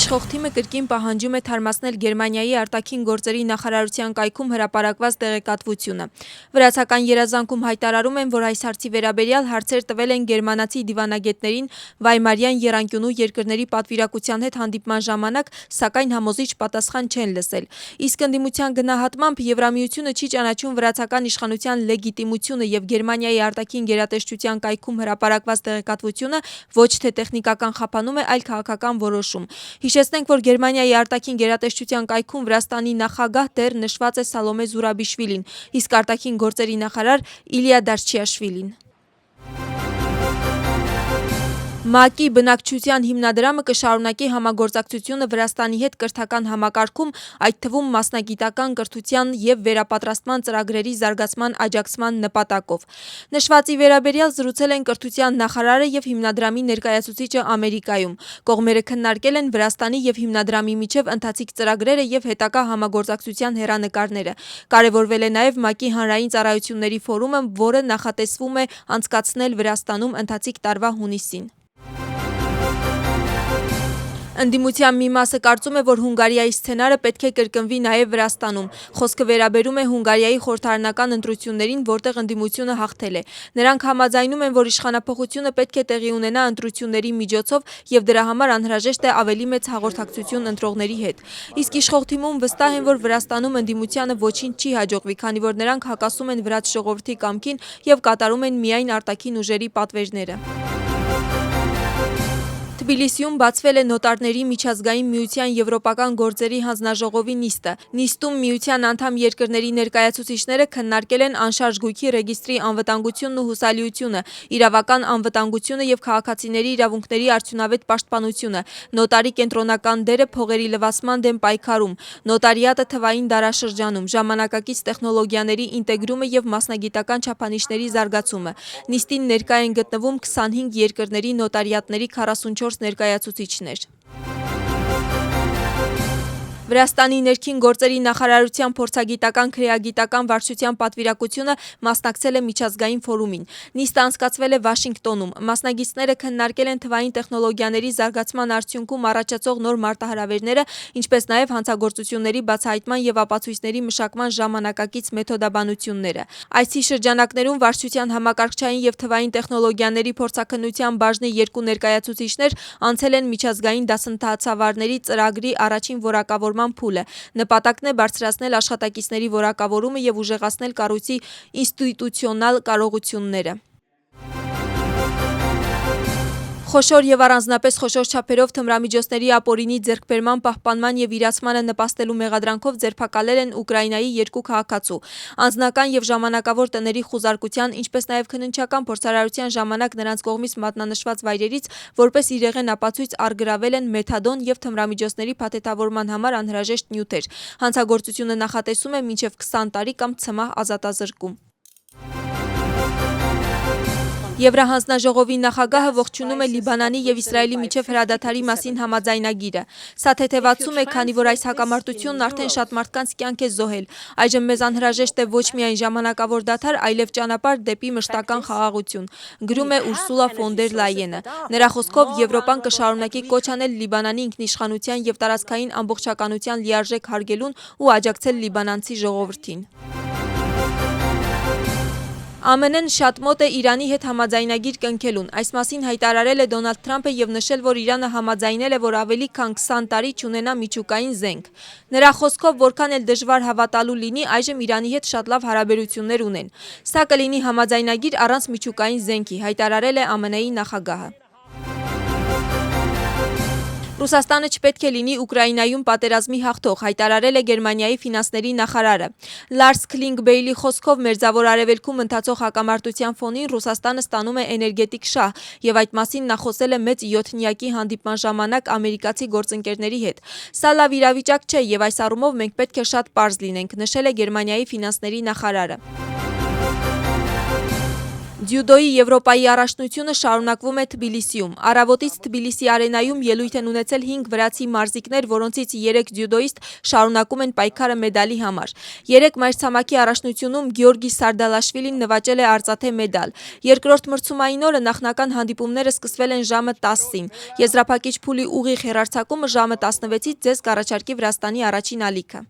Իշխող թիմը կրկին պահանջում է թարմացնել Գերմանիայի արտաքին գործերի նախարարության կայքում հրապարակված տեղեկատվությունը։ Վրացական երազանքում հայտարարում են, որ այս հարցի վերաբերյալ հարցեր տվել են գերմանացի դիվանագետներին Վայմարյան եռանկյունու երկրների պատվիրակության հետ հանդիպման ժամանակ, սակայն համոզիչ պատասխան չեն լսել։ Իսկ ընդդիմության գնահատմամբ Եվրամիությունը չի ճանաչում վրացական իշխանության լեգիտիմությունը եւ Գերմանիայի արտաքին գերատեսչության կայքում հրապարակված տեղեկատվությունը ոչ թե տեխնիկական խափանում է, այլ քաղաքական որոշում։ Հիշեցնենք, որ Գերմանիայի արտաքին գերատեսչության կայքում Վրաստանի նախագահ դեռ նշված է Սալոմե Զուրաբիշվիլին, իսկ արտաքին գործերի նախարար Իլիա Դարչիաշվիլին։ ՄԱԿ-ի բնակչության հիմնադրամը կշարունակի համագործակցությունը Վրաստանի հետ կրթական համակարգում, այդ թվում մասնագիտական կրթության եւ վերապատրաստման ծրագրերի զարգացման աջակցման նպատակով։ Նշվածի վերաբերյալ զրուցել են կրթության նախարարը եւ հիմնադրամի ներկայացուցիչը Ամերիկայում։ Կողմերը քննարկել են Վրաստանի եւ հիմնադրամի միջև ընթացիկ ծրագրերը եւ հետագա համագործակցության հեռանկարները։ Կարևորվել է նաեւ ՄԱԿ-ի հանրային ծառայությունների ֆորումը, որը նախատեսվում է անցկացնել Վրաստանում ընթացիկ տարվա հունիսին։ Ընդդիմության մի մասը կարծում է, որ Հունգարիայի սցենարը պետք է կրկնվի նաև Վրաստանում։ Խոսքը վերաբերում է Հունգարիայի խորհրդարանական ընտրություններին, որտեղ ընդդիմությունը հաղթել է։ Նրանք համաձայնում են, որ իշխանափոխությունը պետք է տեղի ունենա ընտրությունների միջոցով եւ դրա համար անհրաժեշտ է ավելի մեծ հաղորդակցություն ընտրողների հետ։ Իսկ իշխող թիմում վստահ են, որ Վրաստանում ընդդիմությանը ոչինչ չի հաջողվի, քանի որ նրանք հակասում են վրաց ժողովրդի կամքին եւ կատարում են միայն արտաքին ուժերի պատվերները։ Թբիլիսիում բացվել է Նոտարների միջազգային միության եվրոպական գործերի հանձնաժողովի նիստը։ Նիստում միության անդամ երկրների ներկայացուցիչները քննարկել են անշարժ գույքի ռեգիստրի անվտանգությունն ու հուսալիությունը, իրավական անվտանգությունը եւ քաղաքացիների իրավունքների արդյունավետ պաշտպանությունը, նոտարի կենտրոնական դերը փողերի լվացման դեմ պայքարում, նոտարիատը թվային դարաշրջանում, ժամանակակից տեխնոլոգիաների ինտեգրումը եւ մասնագիտական չափանիշների զարգացումը։ Նիստին ներկա են գտնվում 25 երկրների նոտարիատների 44 ներկայացուցիչներ։ Վրաստանի ներքին գործերի նախարարության փորձագիտական քրեագիտական վարչության պատվիրակությունը մասնակցել է միջազգային ֆորումին։ Նիստը անցկացվել է Վաշինգտոնում։ Մասնագետները քննարկել են թվային տեխնոլոգիաների զարգացման արդյունքում առաջացող նոր մարտահրավերները, ինչպես նաև հանցագործությունների բացահայտման եւ ապացույցների մշակման ժամանակակից մեթոդաբանությունները։ Այսի շրջանակներում վարչության համակարգչային եւ թվային տեխնոլոգիաների փորձաքննության բաժնի երկու ներկայացուցիչներ անցել են միջազգային դասընթացավարների ծրագրի առաջին որակավորման փուլը։ Նպատակն է բարձրացնել աշխատակիցների որակավորումը եւ ուժեղացնել կառույցի ինստիտուցիոնալ կարողությունները։ Խոշոր եւ առանձնապես խոշոր չափերով թմրամիջոցների ապօրինի ձեռքբերման, պահպանման եւ իրացմանը նպաստելու մեղադրանքով ձերբակալել են Ուկրաինայի երկու քաղաքացու։ Անձնական եւ ժամանակավոր տների խուզարկության, ինչպես նաեւ քննչական փորձարարության ժամանակ նրանց կողմից մատնանշված վայրերից որպես իրեղեն ապացույց առգրավել են մեթադոն եւ թմրամիջոցների փաթեթավորման համար անհրաժեշտ նյութեր։ Հանցագործությունը նախատեսում է մինչեւ 20 տարի կամ ցմահ ազատազրկում։ Եվրահանձնաժողովի նախագահը ողջունում է Լիբանանի եւ Իսրայելի միջև հրադադարի մասին համաձայնագիրը։ Սա թեթևացում է, քանի որ այս հակամարտությունն արդեն շատ մարդկանց կյանք է զոհել։ Այժմ մեզ անհրաժեշտ է ոչ միայն ժամանակավոր դադար, այլև ճանապարհ դեպի մշտական խաղաղություն, գրում է Ուրսուլա ֆոն դեր Լայենը։ Նրա խոսքով Եվրոպան կշարունակի կոչ անել Լիբանանի ինքնիշխանության եւ տարածքային ամբողջականության լիարժեք հարգելուն ու աջակցել լիբանանցի ժողովրդին։ ԱՄՆ-ն շատ մոտ է Իրանի հետ համաձայնագիր կնքելուն։ Այս մասին հայտարարել է Դոնալդ Թրամփը եւ նշել, որ Իրանը համաձայնել է, որ ավելի քան 20 տարի չունենա միջուկային զենք։ Նրա խոսքով, որքան էլ դժվար հավատալու լինի, այժմ Իրանի հետ շատ լավ հարաբերություններ ունեն։ Սա կլինի համաձայնագիր առանց միջուկային զենքի, հայտարարել է ԱՄՆ-ի նախագահը։ Ռուսաստանը չպետք է լինի Ուկրաինայում պատերազմի հաղթող, հայտարարել է Գերմանիայի ֆինանսների նախարարը։ Լարս Քլինգբեյլի խոսքով Մերձավոր Արևելքում ընթացող հակամարտության ֆոնին Ռուսաստանը ստանում է էներգետիկ շահ, եւ այդ մասին նա խոսել է մեծ 7-նյակի հանդիպման ժամանակ ամերիկացի գործընկերների հետ։ Սա լավ իրավիճակ չէ եւ այս առումով մենք պետք է շատ պարզ լինենք, նշել է Գերմանիայի ֆինանսների նախարարը։ Ձյուդոյի Եվրոպայի առաջնությունը շարունակվում է Թբիլիսիում։ Առավոտից Թբիլիսի արենայում ելույթ են ունեցել 5 վրացի մարզիկներ, որոնցից 3 ձյուդոիստ շարունակում են պայքարը մեդալի համար։ 3 մայրցամաքի առաջնությունում Գեորգի Սարդալաշվիլին նվաճել է արծաթե մեդալ։ Երկրորդ մրցումային օրը նախնական հանդիպումները սկսվել են ժամը 10-ին։ Եզրափակիչ փուլի ուղիղ հեռարձակումը ժամը 16-ից ձեզ կառաջարկի Վրաստանի առաջին ալիքը։